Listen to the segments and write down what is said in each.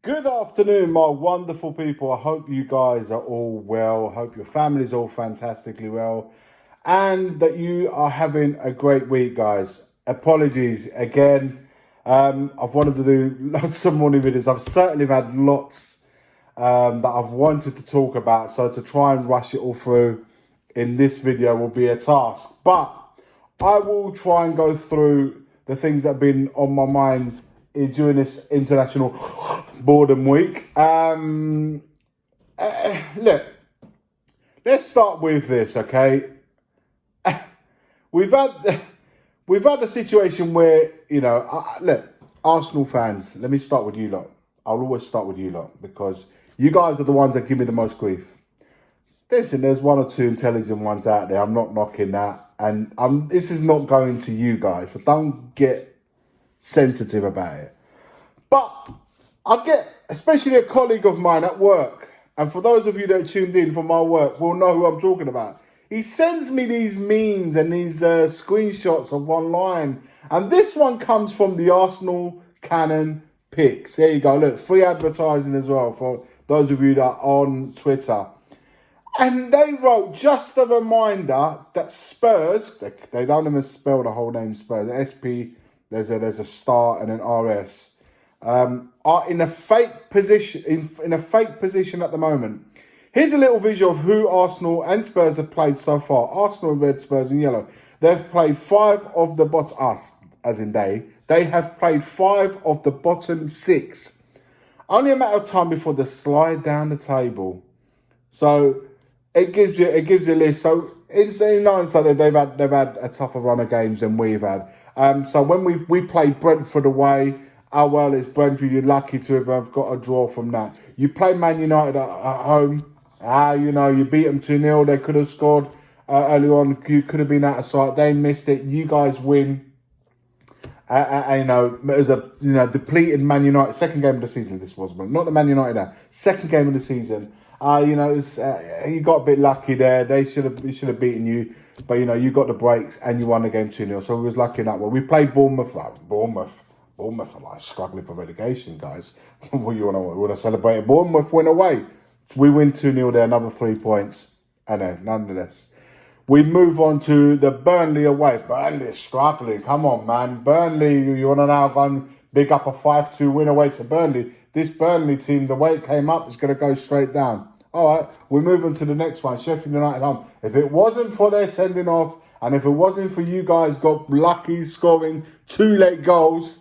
Good afternoon, my wonderful people. I hope you guys are all well. Hope your family's all fantastically well. And that you are having a great week, guys. Apologies again. I've wanted to do lots of morning videos. I've certainly had lots that I've wanted to talk about. So to try and rush it all through in this video will be a task. But I will try and go through the things that have been on my mind during this international boredom week. Look, let's start with this, okay? We've had a situation where, look, Arsenal fans, let me start with you lot. I'll always start with you lot because you guys are the ones that give me the most grief. Listen, there's one or two intelligent ones out there. I'm not knocking that. And this is not going to you guys, so don't get sensitive about it. But I get, especially a colleague of mine at work, and for those of you that tuned in for my work will know who I'm talking about. He sends me these memes and these screenshots of online, and this one comes from the Arsenal Cannon Picks. There you go. Look, free advertising as well for those of you that are on Twitter. And they wrote just a reminder that Spurs, they don't even spell the whole name Spurs, SP, there's a star and an RS, are in a fake position in a fake position at the moment. Here's a little visual of who Arsenal and Spurs have played so far. Arsenal in red, Spurs in yellow. They've played five of the bottom, us as in they have played five of the bottom six. Only a matter of time before they slide down the table. So it gives you a list. So in hindsight, they've had a tougher run of games than we've had. So when we played Brentford away, how well is Brentford? You're lucky to have got a draw from that. You play Man United at home. You beat them 2-0. They could have scored early on. You could have been out of sight. They missed it. You guys win. It was a depleted Man United second game of the season. This was not the Man United second game of the season. You got a bit lucky there. They should have beaten you, but you got the breaks and you won the game 2-0. So we was lucky in that one. We played Bournemouth. Bournemouth are like struggling for relegation, guys. What you want to celebrate? Bournemouth win away. So we win 2-0 there, another 3 points, and then nonetheless. We move on to the Burnley away. Burnley is struggling. Come on, man. Burnley, you want to now go and big up a 5-2 win away to Burnley. This Burnley team, the way it came up, is going to go straight down. All right, we move on to the next one. Sheffield United home. If it wasn't for their sending off, and if it wasn't for you guys got lucky scoring 2 late goals,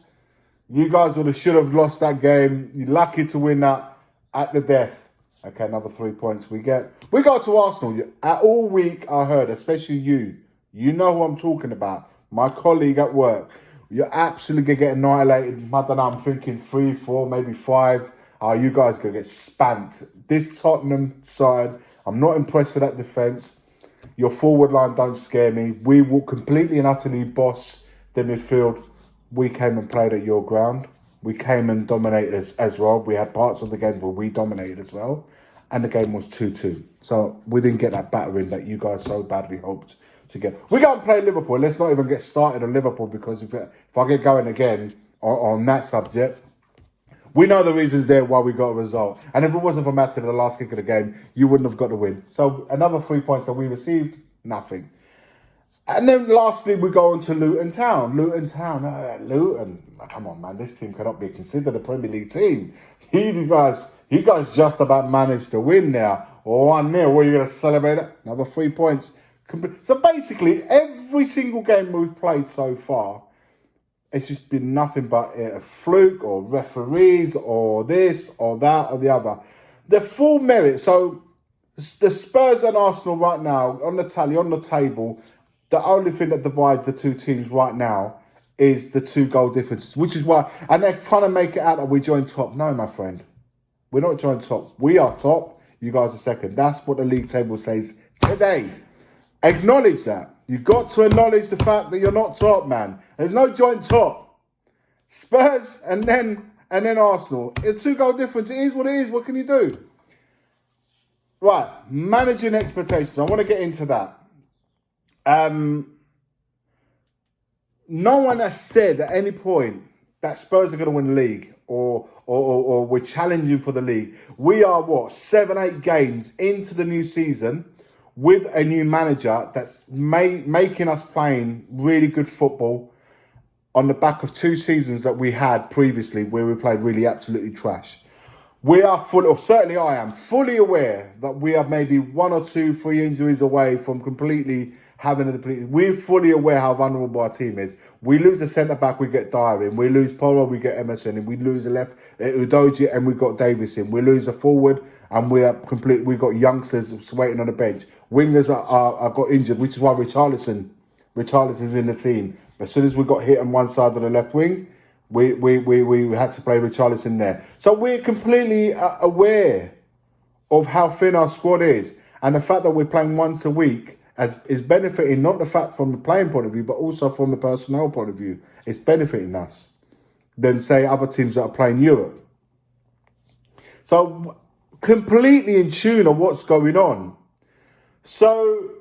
you guys should have lost that game. You're lucky to win that at the death. Okay, another 3 points we get. We go to Arsenal. All week I heard, especially you know who I'm talking about, my colleague at work. You're absolutely going to get annihilated. I don't know, I'm thinking 3, 4, maybe 5. You guys going to get spanked. This Tottenham side, I'm not impressed with that defence. Your forward line don't scare me. We will completely and utterly boss the midfield. We came and played at your ground. We came and dominated as well. We had parts of the game where we dominated as well. And the game was 2-2. So we didn't get that battering that you guys so badly hoped to get. We go and play Liverpool. Let's not even get started on Liverpool because if I get going again on that subject, we know the reasons there why we got a result. And if it wasn't for Matip in the last kick of the game, you wouldn't have got the win. So another 3 points that we received, nothing. And then lastly, we go on to Luton Town. Luton, come on, man. This team cannot be considered a Premier League team. You guys just about managed to win there. Or 1-0. What are you going to celebrate it? Another 3 points. So basically, every single game we've played so far, it's just been nothing but a fluke or referees or this or that or the other. The full merit. So the Spurs and Arsenal right now on the tally, on the table, the only thing that divides the two teams right now is the 2 goal differences, which is why, and they're trying to make it out that we joined top. No, my friend, we're not joined top. We are top. You guys are second. That's what the league table says today. Acknowledge that. You've got to acknowledge the fact that you're not top, man. There's no joint top. Spurs and then Arsenal. It's 2 goal difference. It is what it is. What can you do? Right, managing expectations. I want to get into that. No one has said at any point that Spurs are going to win the league or we're challenging for the league. We are, 7-8 games into the new season with a new manager that's making us playing really good football on the back of 2 seasons that we had previously where we played really absolutely trash. We are certainly I am fully aware that we are maybe 1 or 2, 3 injuries away from completely having a depleted. We're fully aware how vulnerable our team is. We lose a centre-back, we get Dyer in. We lose Poro, we get Emerson in. We lose a left, Udoji, and we got Davis in. We lose a forward, and we got youngsters waiting on the bench. Wingers are got injured, which is why Richarlison's in the team. As soon as we got hit on one side of the left wing, we had to play Richarlison there. So we're completely aware of how thin our squad is, and the fact that we're playing once a week is benefiting, not the fact from the playing point of view, but also from the personnel point of view. It's benefiting us than, say, other teams that are playing Europe. So completely in tune of what's going on. So,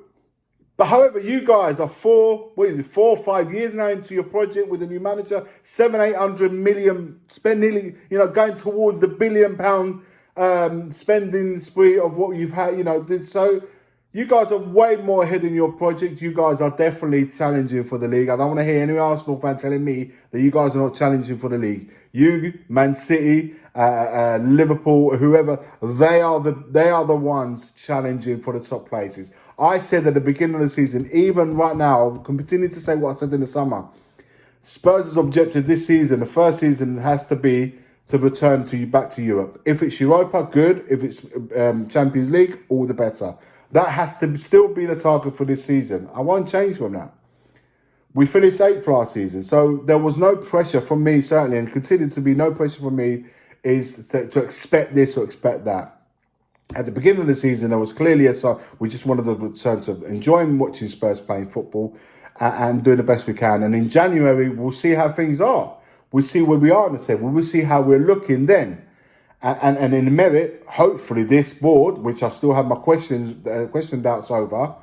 but however, you guys are 4 or 5 years now into your project with a new manager, 700-800 million spend, nearly, going towards the £1 billion spending spree of what you've had, so you guys are way more ahead in your project. You guys are definitely challenging for the league. I don't want to hear any Arsenal fan telling me that you guys are not challenging for the league. You, Man City, Liverpool, whoever, they are the ones challenging for the top places. I said at the beginning of the season, even right now, I'll continue to say what I said in the summer. Spurs' objective this season, the first season, has to be to return back to Europe. If it's Europa, good. If it's Champions League, all the better. That has to still be the target for this season. I won't change from that. We finished 8th last season, so there was no pressure from me, certainly, and continued to be no pressure from me is to expect this or expect that. At the beginning of the season, there was clearly we just wanted to return to enjoying watching Spurs playing football and doing the best we can. And in January, we'll see how things are. We'll see where we are in the table. We'll see how we're looking then. And in merit, hopefully this board, which I still have my question doubts over,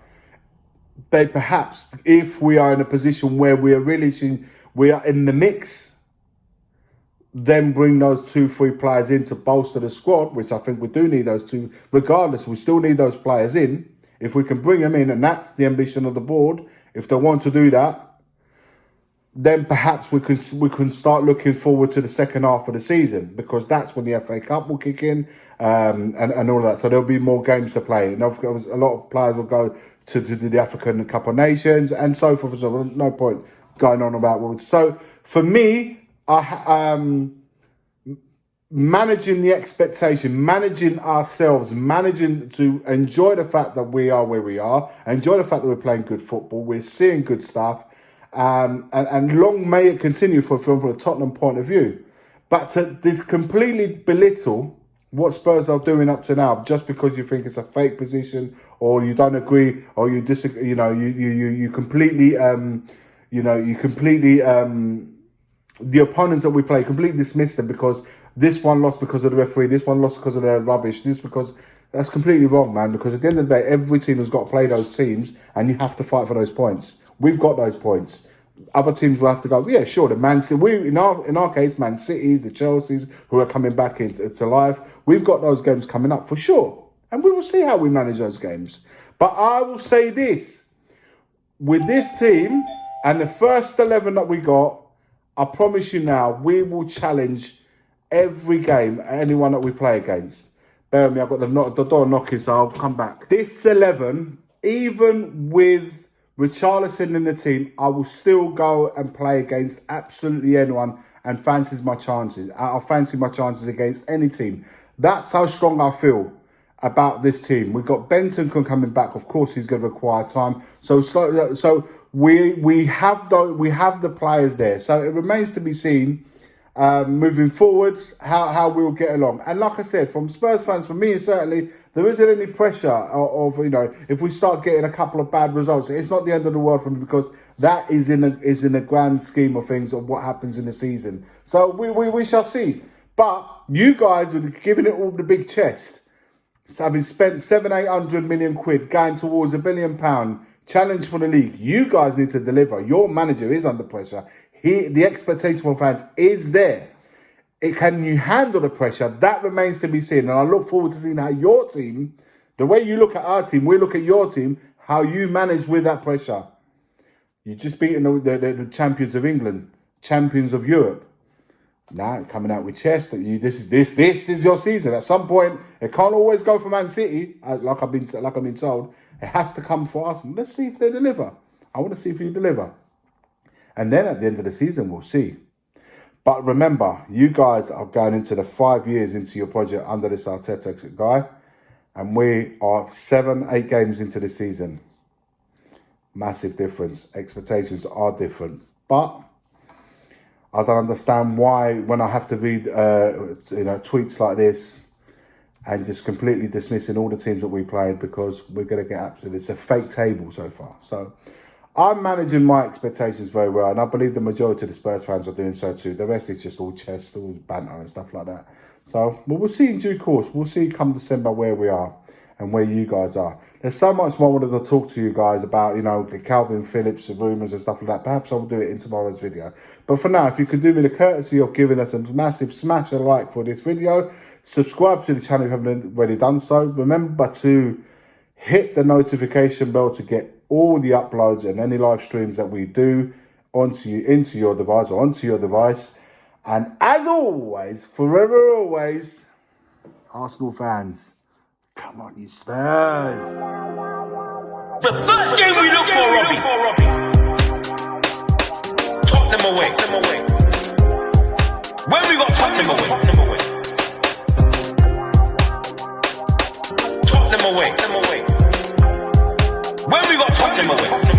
they perhaps, if we are in a position where we are in the mix, then bring those 2-3 players in to bolster the squad, which I think we do need those 2. Regardless, we still need those players in. If we can bring them in, and that's the ambition of the board, if they want to do that, then perhaps we can start looking forward to the second half of the season, because that's when the FA Cup will kick in and all of that. So there'll be more games to play. And of course, a lot of players will go to the African Cup of Nations and so forth. So no point going on about what. So for me, managing the expectation, managing ourselves, managing to enjoy the fact that we are where we are, enjoy the fact that we're playing good football, we're seeing good stuff. And long may it continue from a Tottenham point of view. But to completely belittle what Spurs are doing up to now, just because you think it's a fake position, or you don't agree, or you disagree, you completely, the opponents that we play, completely dismiss them because this one lost because of the referee, this one lost because of their rubbish, that's completely wrong, man. Because at the end of the day, every team has got to play those teams, and you have to fight for those points. We've got those points. Other teams will have to go, yeah, sure, the Man City, in our case, Man Cities, the Chelseas, who are coming back into life, we've got those games coming up for sure. And we will see how we manage those games. But I will say this, with this team and the first 11 that we got, I promise you now, we will challenge every game, anyone that we play against. Bear with me, I've got the door knocking, so I'll come back. This 11, even with Richarlison in the team, I will still go and play against absolutely anyone and fancy my chances. I'll fancy my chances against any team. That's how strong I feel about this team. We've got Benton coming back. Of course, he's going to require time. So we have the players there. So it remains to be seen moving forwards how we will get along. And like I said, from Spurs fans, for me certainly, there isn't any pressure of if we start getting a couple of bad results, it's not the end of the world for me, because that is in the grand scheme of things of what happens in the season. So we shall see. But you guys are giving it all the big chest. So having spent 700-800 million quid going towards £1 billion challenge for the league, you guys need to deliver. Your manager is under pressure. The expectation from fans is there. can you handle the pressure? That remains to be seen. And I look forward to seeing how your team, the way you look at our team, we look at your team, how you manage with that pressure. You're just beating the champions of England, champions of Europe. Now coming out with chest that this is your season. At some point, it can't always go for Man City, like I've been told. It has to come for Arsenal. Let's see if they deliver. I want to see if you deliver. And then at the end of the season, we'll see. But remember, you guys are going into the 5 years into your project under this Arteta guy. And we are 7-8 games into the season. Massive difference. Expectations are different. But I don't understand why when I have to read tweets like this and just completely dismissing all the teams that we played, because we're going to get absolutely... It's a fake table so far. So I'm managing my expectations very well, and I believe the majority of the Spurs fans are doing so too. The rest is just all chest, all banter and stuff like that. So we'll see in due course. We'll see come December where we are and where you guys are. There's so much more I wanted to talk to you guys about, the Calvin Phillips, the rumours and stuff like that. Perhaps I'll do it in tomorrow's video. But for now, if you could do me the courtesy of giving us a massive smash a like for this video, subscribe to the channel if you haven't already done so. Remember to hit the notification bell to get all the uploads and any live streams that we do into your device. And as always, forever always, Arsenal fans, come on, you Spurs. The first game we look for, Robbie. Tottenham away. When we got Tottenham away. Tottenham away. When we got Tottenham away.